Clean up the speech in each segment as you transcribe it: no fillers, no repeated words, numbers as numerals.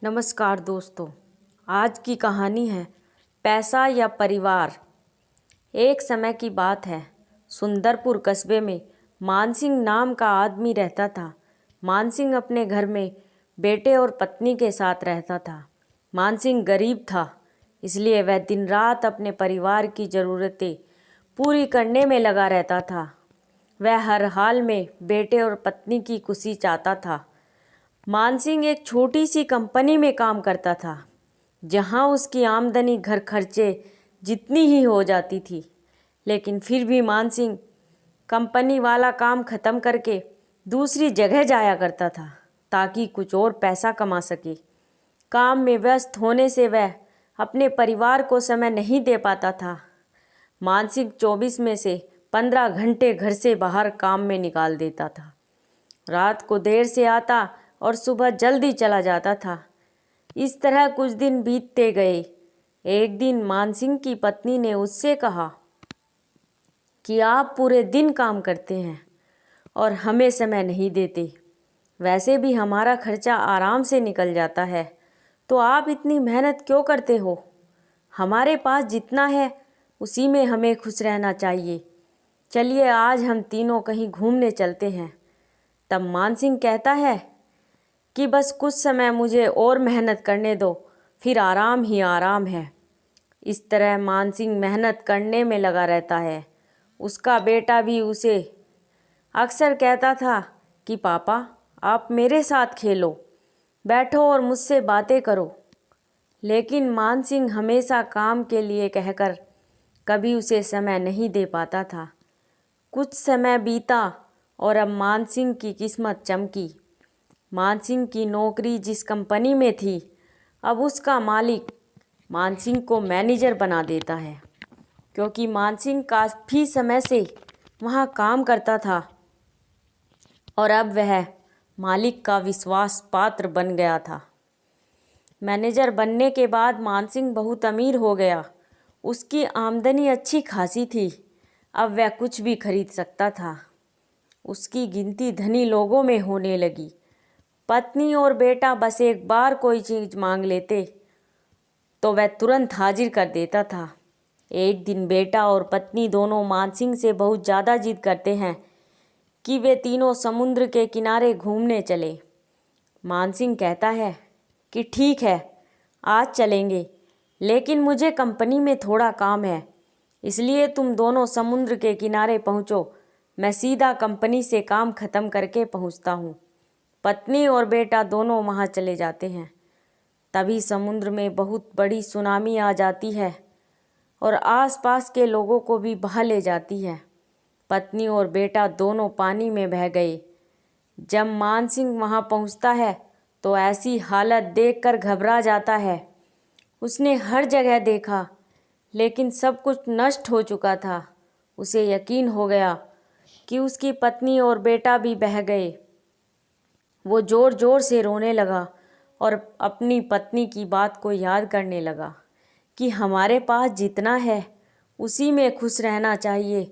नमस्कार दोस्तों, आज की कहानी है पैसा या परिवार। एक समय की बात है, सुंदरपुर कस्बे में मानसिंह नाम का आदमी रहता था। मानसिंह अपने घर में बेटे और पत्नी के साथ रहता था। मानसिंह गरीब था, इसलिए वह दिन रात अपने परिवार की ज़रूरतें पूरी करने में लगा रहता था। वह हर हाल में बेटे और पत्नी की खुशी चाहता था। मानसिंह एक छोटी सी कंपनी में काम करता था, जहां उसकी आमदनी घर खर्चे जितनी ही हो जाती थी। लेकिन फिर भी मानसिंह कंपनी वाला काम ख़त्म करके दूसरी जगह जाया करता था, ताकि कुछ और पैसा कमा सके। काम में व्यस्त होने से वह अपने परिवार को समय नहीं दे पाता था। मानसिंह 24 में से 15 घंटे घर से बाहर काम में निकाल देता था। रात को देर से आता और सुबह जल्दी चला जाता था। इस तरह कुछ दिन बीतते गए। एक दिन मानसिंह की पत्नी ने उससे कहा कि आप पूरे दिन काम करते हैं और हमें समय नहीं देते। वैसे भी हमारा खर्चा आराम से निकल जाता है, तो आप इतनी मेहनत क्यों करते हो? हमारे पास जितना है उसी में हमें खुश रहना चाहिए। चलिए आज हम तीनों कहीं घूमने चलते हैं। तब मानसिंह कहता है कि बस कुछ समय मुझे और मेहनत करने दो, फिर आराम ही आराम है। इस तरह मानसिंह मेहनत करने में लगा रहता है। उसका बेटा भी उसे अक्सर कहता था कि पापा आप मेरे साथ खेलो, बैठो और मुझसे बातें करो। लेकिन मानसिंह हमेशा काम के लिए कहकर कभी उसे समय नहीं दे पाता था। कुछ समय बीता और अब मानसिंह की किस्मत चमकी। मानसिंह की नौकरी जिस कंपनी में थी, अब उसका मालिक मानसिंह को मैनेजर बना देता है, क्योंकि मानसिंह काफ़ी समय से वहाँ काम करता था और अब वह मालिक का विश्वास पात्र बन गया था। मैनेजर बनने के बाद मानसिंह बहुत अमीर हो गया। उसकी आमदनी अच्छी खासी थी। अब वह कुछ भी खरीद सकता था। उसकी गिनती धनी लोगों में होने लगी। पत्नी और बेटा बस एक बार कोई चीज़ मांग लेते तो वह तुरंत हाजिर कर देता था। एक दिन बेटा और पत्नी दोनों मानसिंह से बहुत ज़्यादा जिद करते हैं कि वे तीनों समुद्र के किनारे घूमने चले। मानसिंह कहता है कि ठीक है, आज चलेंगे, लेकिन मुझे कंपनी में थोड़ा काम है, इसलिए तुम दोनों समुद्र के किनारे पहुँचो, मैं सीधा कंपनी से काम ख़त्म करके पहुँचता हूँ। पत्नी और बेटा दोनों वहाँ चले जाते हैं। तभी समुद्र में बहुत बड़ी सुनामी आ जाती है और आसपास के लोगों को भी बहा ले जाती है। पत्नी और बेटा दोनों पानी में बह गए। जब मानसिंह वहाँ पहुँचता है तो ऐसी हालत देखकर घबरा जाता है। उसने हर जगह देखा, लेकिन सब कुछ नष्ट हो चुका था। उसे यकीन हो गया कि उसकी पत्नी और बेटा भी बह गए। वो ज़ोर ज़ोर से रोने लगा और अपनी पत्नी की बात को याद करने लगा कि हमारे पास जितना है उसी में खुश रहना चाहिए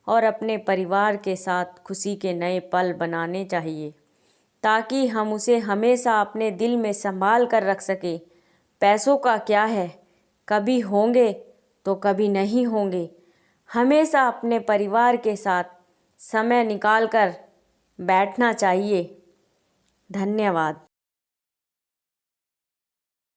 और अपने परिवार के साथ खुशी के नए पल बनाने चाहिए, ताकि हम उसे हमेशा अपने दिल में संभाल कर रख सकें। पैसों का क्या है, कभी होंगे तो कभी नहीं होंगे। हमेशा अपने परिवार के साथ समय निकाल कर बैठना चाहिए। धन्यवाद।